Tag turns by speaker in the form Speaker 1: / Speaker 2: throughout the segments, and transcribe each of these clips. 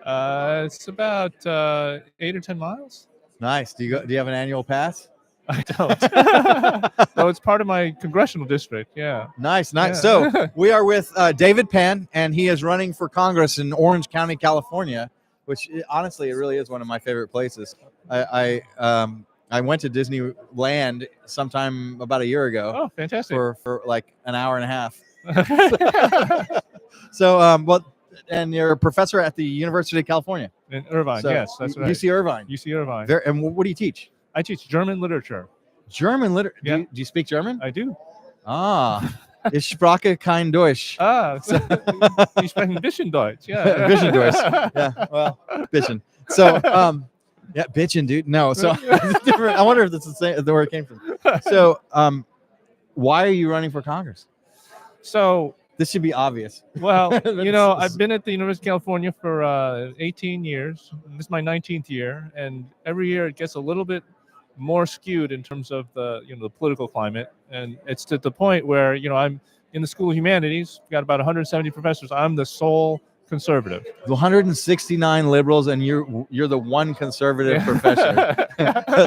Speaker 1: It's about 8 or 10 miles.
Speaker 2: Nice. Do you have an annual pass?
Speaker 1: I don't. No, it's part of my congressional district. Yeah.
Speaker 2: Nice, nice.
Speaker 1: Yeah.
Speaker 2: So we are with David Penn, and he is running for Congress in Orange County, California, which honestly, it really is one of my favorite places. I went to Disneyland sometime about a year ago.
Speaker 1: Oh, fantastic.
Speaker 2: For like an hour and a half. So, and you're a professor at the University of California.
Speaker 1: In Irvine,
Speaker 2: So,
Speaker 1: yes, that's right.
Speaker 2: UC Irvine.
Speaker 1: UC Irvine.
Speaker 2: And what do you teach?
Speaker 1: I teach German literature.
Speaker 2: German literature.
Speaker 1: Yeah.
Speaker 2: Do you speak German?
Speaker 1: I do.
Speaker 2: Ich spreche kein Deutsch.
Speaker 1: So you speak ein bisschen Deutsch. Yeah.
Speaker 2: Bisschen Deutsch. Yeah, well, bisschen. So, yeah, bitchin', dude. No, so it's different. I wonder if that's the same, where it came from. So, why are you running for Congress?
Speaker 1: So
Speaker 2: this should be obvious.
Speaker 1: Well, I've been at the University of California for 18 years. This is my 19th year, and every year it gets a little bit more skewed in terms of the the political climate, and it's to the point where I'm in the School of Humanities. We've got about 170 professors. I'm the sole conservative.
Speaker 2: 169 liberals, and you're the one conservative professor.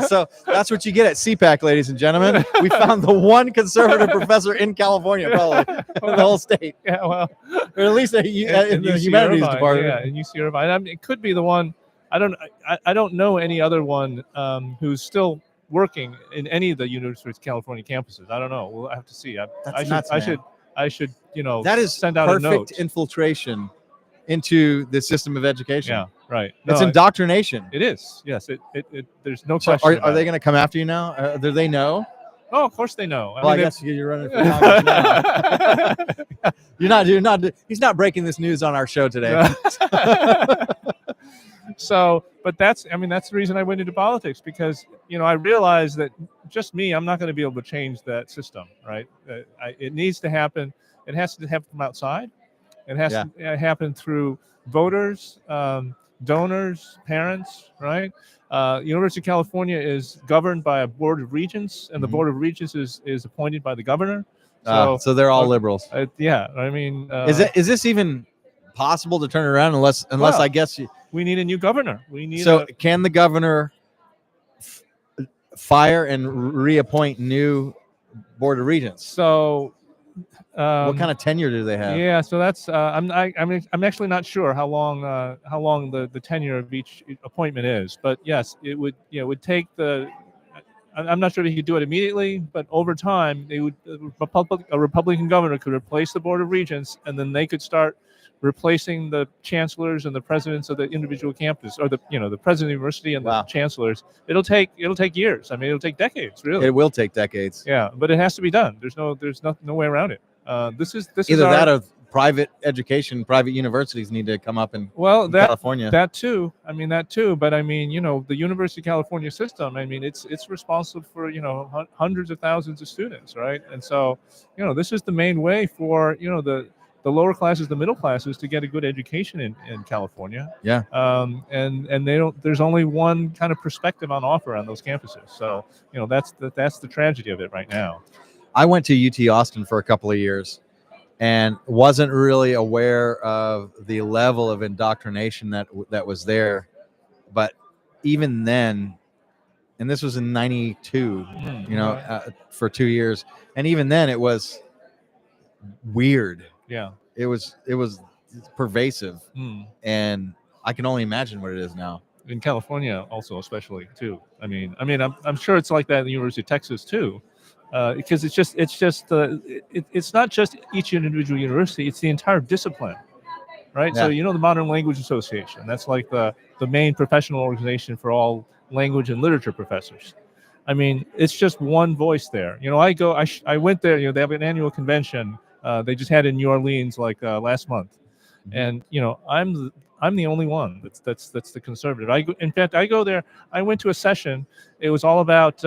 Speaker 2: So that's what you get at CPAC, ladies and gentlemen. We found the one conservative professor in California, probably in the whole state.
Speaker 1: Yeah, well,
Speaker 2: or at least in the humanities
Speaker 1: Irvine,
Speaker 2: department.
Speaker 1: Yeah, in UC Irvine. I mean, it could be the one. I don't know any other one who's still working in any of the University of California campuses. I don't know. We'll have to see. I should
Speaker 2: that is
Speaker 1: send out a note.
Speaker 2: Perfect infiltration into the system of education.
Speaker 1: Yeah, right.
Speaker 2: It's indoctrination.
Speaker 1: It is. Yes. It there's no
Speaker 2: So
Speaker 1: question.
Speaker 2: are they going to come after you now? Do they know?
Speaker 1: Oh, of course they know.
Speaker 2: I guess you're running for Congress now. You're not. He's not breaking this news on our show today.
Speaker 1: So, but that's the reason I went into politics, because I realized that just me, I'm not going to be able to change that system, right? It needs to happen. It has to happen from outside. It has to happen through voters, donors, parents, right? University of California is governed by a board of regents, and the board of regents is appointed by the governor.
Speaker 2: So they're all liberals.
Speaker 1: Yeah, I mean,
Speaker 2: is this even possible to turn it around unless I guess
Speaker 1: we need a new governor.
Speaker 2: Can the governor fire and reappoint new board of regents?
Speaker 1: So
Speaker 2: what kind of tenure do they have?
Speaker 1: Yeah, so that's I'm actually not sure how long the tenure of each appointment is, but yes, it would take I'm not sure if he could do it immediately, but over time a Republican governor could replace the board of regents, and then they could start replacing the chancellors and the presidents of the individual campus, or the president of the university and the chancellors. It'll take years. I mean, it'll take decades, really.
Speaker 2: It will take decades.
Speaker 1: Yeah, but it has to be done. There's no way around it. This is
Speaker 2: either that or private education, private universities need to come up in California.
Speaker 1: That too. But I mean, the University of California system, I mean, it's responsible for hundreds of thousands of students, right? And so this is the main way for the lower classes, the middle classes, to get a good education in California.
Speaker 2: Yeah.
Speaker 1: And there's only one kind of perspective on offer on those campuses. So that's the tragedy of it right now.
Speaker 2: I went to UT Austin for a couple of years and wasn't really aware of the level of indoctrination that was there. But even then, and this was in 92, for 2 years, and even then it was weird.
Speaker 1: Yeah,
Speaker 2: it was pervasive, and I can only imagine what it is now
Speaker 1: in California, also especially too. I mean, I'm sure it's like that in the University of Texas too, because it's not just each individual university; it's the entire discipline, right?
Speaker 2: Yeah.
Speaker 1: So the Modern Language Association, that's like the main professional organization for all language and literature professors. I mean, it's just one voice there. I went there. They have an annual convention. They just had in New Orleans last month, and I'm the only one that's the conservative. In fact, I go there. I went to a session. It was all about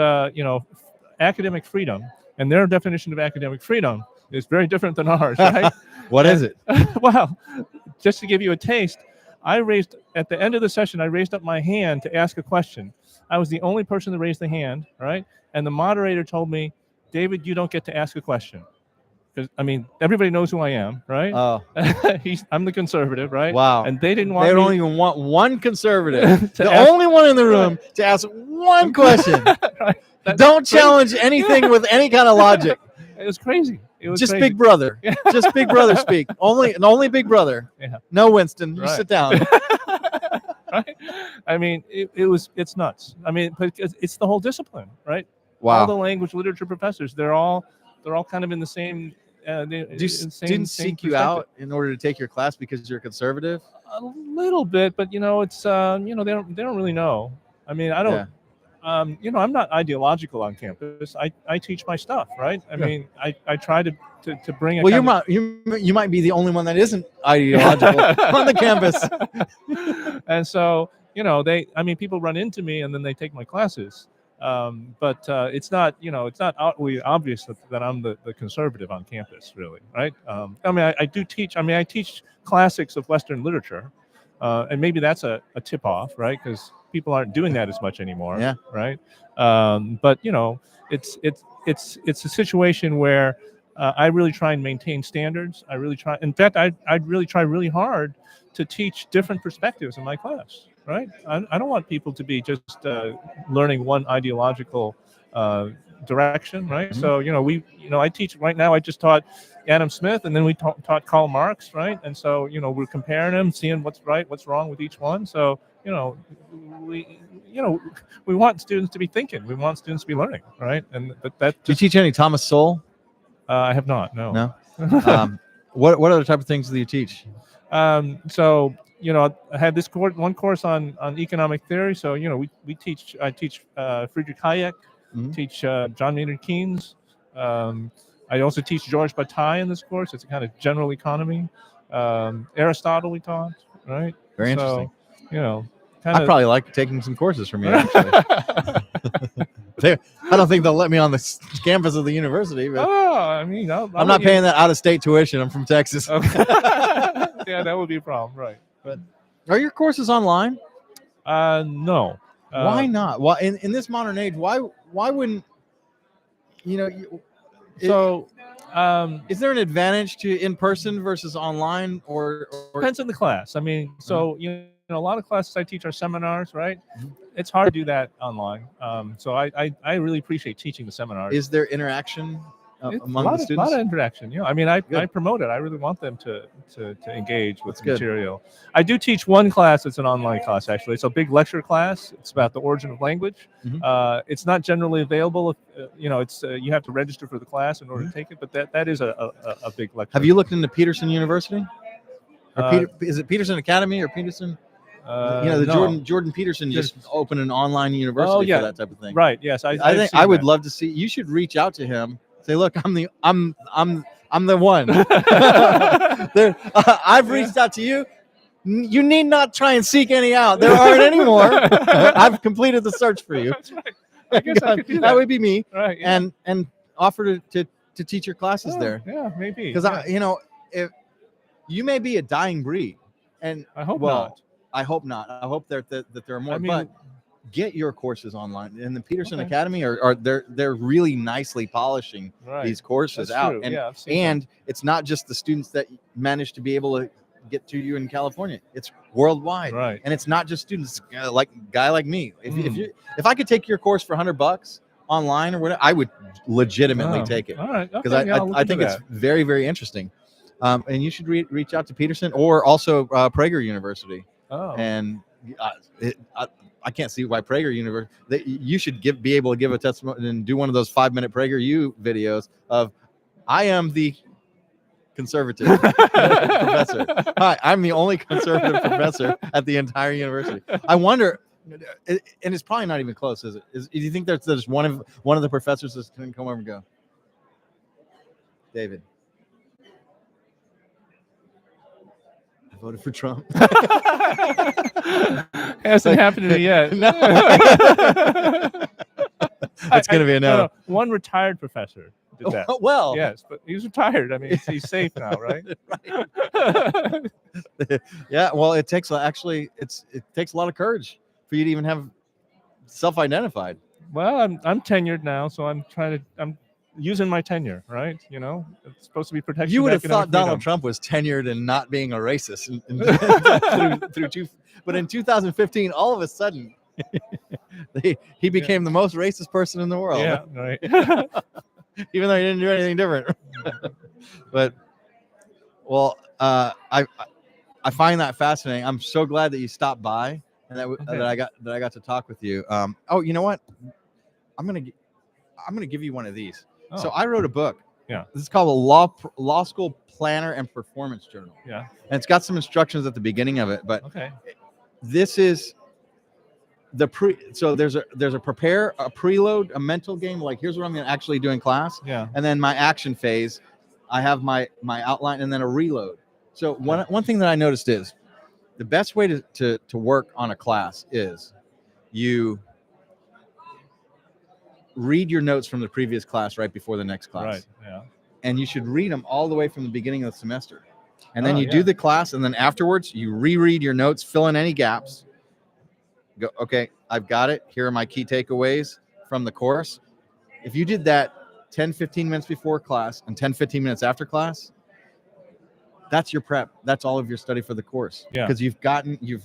Speaker 1: academic freedom, and their definition of academic freedom is very different than ours, right?
Speaker 2: What is it?
Speaker 1: Well, just to give you a taste, at the end of the session, I raised up my hand to ask a question. I was the only person that raised the hand, right? And the moderator told me, "David, you don't get to ask a question." 'Cause, I mean, everybody knows who I am, right?
Speaker 2: Oh,
Speaker 1: I'm the conservative, right?
Speaker 2: wow.
Speaker 1: And they didn't want
Speaker 2: They
Speaker 1: me
Speaker 2: don't even want one conservative,
Speaker 1: to
Speaker 2: the
Speaker 1: ask-
Speaker 2: only one in the room to ask one question.
Speaker 1: Right? That's
Speaker 2: Don't
Speaker 1: crazy.
Speaker 2: challenge anything with any kind of logic.
Speaker 1: It was crazy. It was
Speaker 2: Just
Speaker 1: crazy.
Speaker 2: Big Brother. Just Big Brother speak. Only Big Brother.
Speaker 1: Yeah.
Speaker 2: No Winston. You
Speaker 1: Right.
Speaker 2: sit down.
Speaker 1: Right? I mean, it's nuts. I mean, but it's the whole discipline, right? All
Speaker 2: Wow.
Speaker 1: the language literature professors, they're all kind of in the same.
Speaker 2: Do students seek you out in order to take your class because you're conservative?
Speaker 1: A little bit, but it's they don't really know. I mean, I don't.
Speaker 2: Yeah.
Speaker 1: I'm not ideological on campus. I teach my stuff, right? I mean, I try to bring.
Speaker 2: Well, you might be the only one that isn't ideological on the campus.
Speaker 1: And so people run into me and then they take my classes. But it's not outwardly obvious that I'm the conservative on campus, really, right? I mean, I do teach. I mean, I teach classics of Western literature, and maybe that's a tip off, right? Because people aren't doing that as much anymore,
Speaker 2: Yeah.
Speaker 1: right? But it's a situation where I really try and maintain standards. I really try. In fact, I really try really hard to teach different perspectives in my class. Right? I don't want people to be just learning one ideological direction, right?
Speaker 2: Mm-hmm.
Speaker 1: So I teach right now. I just taught Adam Smith, and then we taught Karl Marx, right? And so we're comparing them, seeing what's right, what's wrong with each one. So we want students to be thinking. We want students to be learning, right? And that.
Speaker 2: Do you teach any Thomas Sowell?
Speaker 1: I have not. No.
Speaker 2: No. What other type of things do you teach?
Speaker 1: So I had this one course on economic theory. So I teach Friedrich Hayek,
Speaker 2: Mhm.
Speaker 1: teach John Maynard Keynes. I also teach George Bataille in this course. It's a kind of general economy. Aristotle we taught, right?
Speaker 2: Very interesting.
Speaker 1: Kind
Speaker 2: I probably like taking some courses from you. Actually, I don't think they'll let me on the campus of the university. But
Speaker 1: I mean,
Speaker 2: I'm not paying that out-of-state tuition. I'm from Texas.
Speaker 1: Okay. Yeah, that would be a problem, right?
Speaker 2: But are your courses online?
Speaker 1: No.
Speaker 2: Why not? Why in this modern age? Why wouldn't is there an advantage to in person versus online or
Speaker 1: depends on the class? I mean, so a lot of classes I teach are seminars, right?
Speaker 2: Mhm.
Speaker 1: It's hard to do that online. So I really appreciate teaching the seminars.
Speaker 2: Is there interaction among the students?
Speaker 1: A lot of interaction. I mean, I promote it. I really want them to engage with the material. I do teach one class. It's an online class, actually. It's a big lecture class. It's about the origin of language.
Speaker 2: Mhm.
Speaker 1: It's not generally available. It's you have to register for the class in order to take it. But that is a big lecture.
Speaker 2: Have you looked into Peterson University? Or is it Peterson Academy or Peterson?
Speaker 1: No.
Speaker 2: Jordan Peterson just opened an online university for that type of thing.
Speaker 1: Right. Yes.
Speaker 2: I think I would love to see. You should reach out to him. Say, look, I'm the one. I've reached out to you. You need not try and seek any out. There aren't any more. I've completed the search for you.
Speaker 1: That's right. I guess I could do that.
Speaker 2: That would be me.
Speaker 1: Right. Yeah.
Speaker 2: And offer to teach your classes there.
Speaker 1: Yeah, maybe.
Speaker 2: Because if you may be a dying breed, and
Speaker 1: I hope not.
Speaker 2: I hope not. I hope that there are more. But get your courses online. In the Peterson Academy, or they're really nicely polishing these courses out.
Speaker 1: True.
Speaker 2: And and it's not just the students that manage to be able to get to you in California. It's worldwide.
Speaker 1: Right.
Speaker 2: And it's not just students like a guy like me. If I could take your course for $100 online or whatever, I would legitimately take it.
Speaker 1: All right.
Speaker 2: Because I think it's very, very interesting. And you should reach out to Peterson or also Prager University.
Speaker 1: Oh.
Speaker 2: And I can't see why Prager University. You should be able to give a testimony and do one of those 5-minute PragerU videos of, I am the conservative professor. Hi, I'm the only conservative professor at the entire university. I wonder, and it's probably not even close, is it? Do you think there's one of the professors that's going to come over and go, David, I voted for Trump.
Speaker 1: Hasn't happened to me yet.
Speaker 2: No. It's going to be a no.
Speaker 1: One retired professor did that.
Speaker 2: Well,
Speaker 1: yes, but he's retired. I mean, he's safe now, right?
Speaker 2: Right. Yeah. Well, it takes a lot of courage for you to even have self-identified.
Speaker 1: Well, I'm tenured now, so I'm using my tenure, right? You know, it's supposed to be protection.
Speaker 2: You would
Speaker 1: of
Speaker 2: have thought
Speaker 1: academic
Speaker 2: Donald
Speaker 1: freedom.
Speaker 2: Trump was tenured in not being a racist through two, but in 2015, all of a sudden, he became the most racist person in the world.
Speaker 1: Yeah, right.
Speaker 2: Even though he didn't do anything different. But well, I find that fascinating. I'm so glad that you stopped by and that I got to talk with you. Oh, you know what? I'm gonna give you one of these.
Speaker 1: Oh.
Speaker 2: So I wrote a book.
Speaker 1: Yeah.
Speaker 2: This is called a law school planner and performance journal.
Speaker 1: Yeah.
Speaker 2: And it's got some instructions at the beginning of it. But
Speaker 1: Okay.
Speaker 2: this is the so there's a prepare, a preload, a mental game, like here's what I'm gonna actually do in class.
Speaker 1: Yeah.
Speaker 2: And then my action phase, I have my outline and then a reload. So one thing that I noticed is the best way to work on a class is you read your notes from the previous class right before the next class.
Speaker 1: Right. Yeah.
Speaker 2: And you should read them all the way from the beginning of the semester. And then you do the class, and then afterwards you reread your notes, fill in any gaps. Go, okay, I've got it. Here are my key takeaways from the course. If you did that 10, 15 minutes before class and 10, 15 minutes after class, that's your prep. That's all of your study for the course.
Speaker 1: Yeah.
Speaker 2: Because you've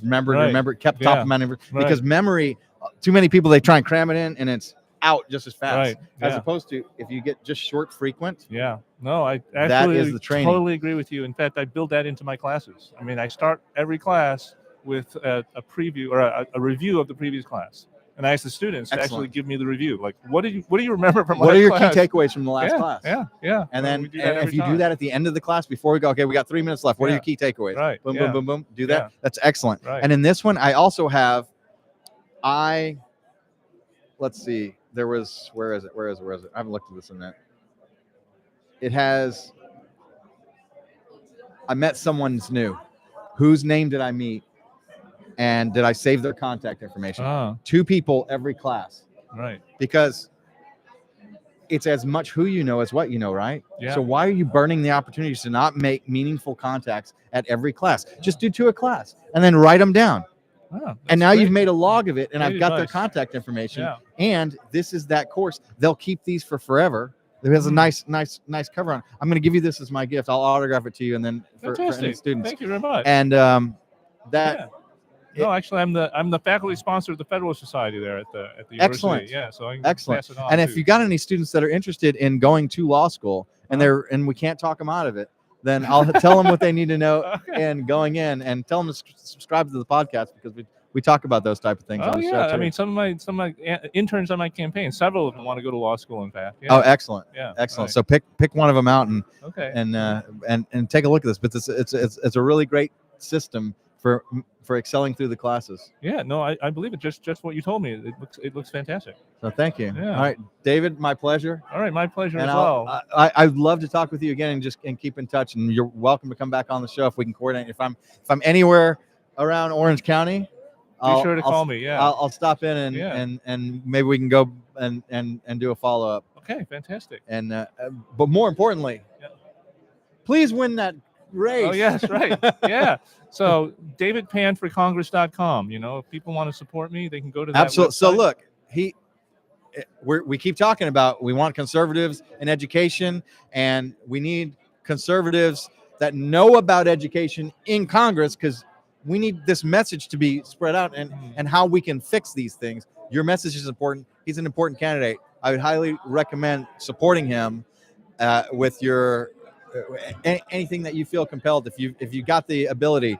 Speaker 2: remembered, kept top of mind.
Speaker 1: Right.
Speaker 2: Because memory, too many people, they try and cram it in and it's out just as fast.
Speaker 1: Right.
Speaker 2: As
Speaker 1: Yeah.
Speaker 2: opposed to if you get just short, frequent.
Speaker 1: Yeah. No, I
Speaker 2: That
Speaker 1: actually
Speaker 2: is the training.
Speaker 1: totally agree with you. In fact, I build that into my classes. I mean, I start every class with a preview or a review of the previous class. And I ask the students to actually give me the review. Like, what do you remember from
Speaker 2: what
Speaker 1: last
Speaker 2: are your
Speaker 1: class?
Speaker 2: key takeaways from the last class?
Speaker 1: Yeah.
Speaker 2: And then
Speaker 1: we do that
Speaker 2: if
Speaker 1: every
Speaker 2: you do
Speaker 1: time.
Speaker 2: that at the end of the class before we go, okay, we got 3 minutes left. What are your key takeaways?
Speaker 1: Right.
Speaker 2: Boom,
Speaker 1: Yeah.
Speaker 2: boom, boom, boom. Do that.
Speaker 1: Yeah.
Speaker 2: That's excellent.
Speaker 1: Right.
Speaker 2: And in this one, I also have, let's see, where is it? I haven't looked at this in a minute. It has, I met someone's new. Whose name did I meet? And did I save their contact information? 2 people every class.
Speaker 1: Right.
Speaker 2: Because it's as much who you know as what you know, right?
Speaker 1: Yeah.
Speaker 2: So why are you burning the opportunities to not make meaningful contacts at every class? Just do 2 a class and then write them down. And now you've made a log of it, and I've got their contact information.
Speaker 1: Yeah.
Speaker 2: And this is that course. They'll keep these for forever. It has a nice cover on it. I'm going to give you this as my gift. I'll autograph it to you, and then for any students.
Speaker 1: Thank you very much.
Speaker 2: And
Speaker 1: no, actually, I'm the faculty sponsor of the Federal Society there at the
Speaker 2: excellent.
Speaker 1: university. Yeah, so I can
Speaker 2: excellent.
Speaker 1: pass it on.
Speaker 2: And if you got any students that are interested in going to law school and we can't talk them out of it, then I'll tell them what they need to know and going in, and tell them to subscribe to the podcast, because we talk about those type of things.
Speaker 1: Oh
Speaker 2: on the
Speaker 1: yeah,
Speaker 2: show
Speaker 1: I mean, some of my interns on my campaign, several of them want to go to law school. In fact.
Speaker 2: Oh, excellent.
Speaker 1: Yeah.
Speaker 2: Excellent.
Speaker 1: Right.
Speaker 2: So pick one of them out and
Speaker 1: okay.
Speaker 2: and take a look at this. But it's a really great system for excelling through the classes.
Speaker 1: Yeah, no, I believe it. Just what you told me. It looks fantastic.
Speaker 2: So thank you.
Speaker 1: Yeah.
Speaker 2: All right, David, my pleasure.
Speaker 1: All right, my pleasure
Speaker 2: And
Speaker 1: as well.
Speaker 2: I'd love to talk with you again and keep in touch. And you're welcome to come back on the show if we can coordinate. If I'm anywhere around Orange County,
Speaker 1: be sure to call me. Yeah,
Speaker 2: I'll stop in and maybe we can go and do a follow up.
Speaker 1: Okay, fantastic.
Speaker 2: And but more importantly, please win that race.
Speaker 1: Oh yes, right. Yeah. So davidpanforcongress.com. You know, if people want to support me, they can go to that.
Speaker 2: Absolutely.
Speaker 1: Website.
Speaker 2: So look, we keep talking about we want conservatives in education, and we need conservatives that know about education in Congress, because we need this message to be spread out and how we can fix these things. Your message is important. He's an important candidate. I would highly recommend supporting him with your anything that you feel compelled. If you got the ability,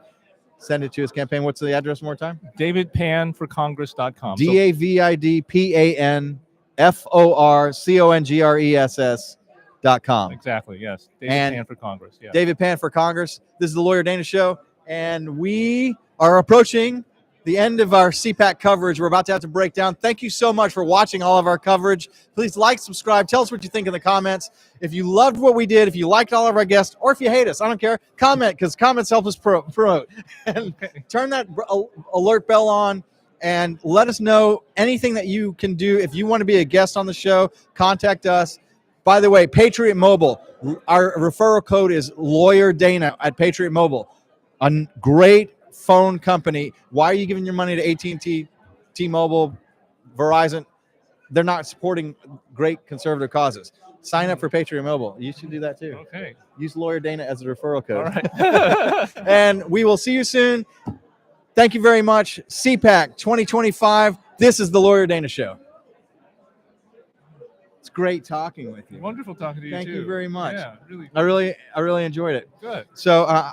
Speaker 2: send it to his campaign. What's the address one more time?
Speaker 1: davidpanforcongress.com.
Speaker 2: DAVIDPANFORCONGRESS.com.
Speaker 1: Exactly. Yes. David Pan for Congress. Yeah.
Speaker 2: David Pan for Congress. This is the Lawyer Dana Show, and we are approaching the end of our CPAC coverage. We're about to have to break down. Thank you so much for watching all of our coverage. Please like, subscribe, tell us what you think in the comments. If you loved what we did, if you liked all of our guests, or if you hate us, I don't care. Comment, because comments help us promote. And turn that alert bell on and let us know anything that you can do. If you want to be a guest on the show, contact us. By the way, Patriot Mobile, our referral code is Lawyer Dana at Patriot Mobile. A great phone company. Why are you giving your money to AT&T, T-Mobile, Verizon? They're not supporting great conservative causes. Sign up for Patriot Mobile. You should do that too.
Speaker 1: Okay.
Speaker 2: Use Lawyer Dana as a referral code.
Speaker 1: All right.
Speaker 2: And we will see you soon. Thank you very much. CPAC 2025. This is the Lawyer Dana Show. It's great talking with you.
Speaker 1: Wonderful talking to you
Speaker 2: Thank
Speaker 1: too.
Speaker 2: you very much.
Speaker 1: Yeah, really.
Speaker 2: I really enjoyed it.
Speaker 1: Good.
Speaker 2: So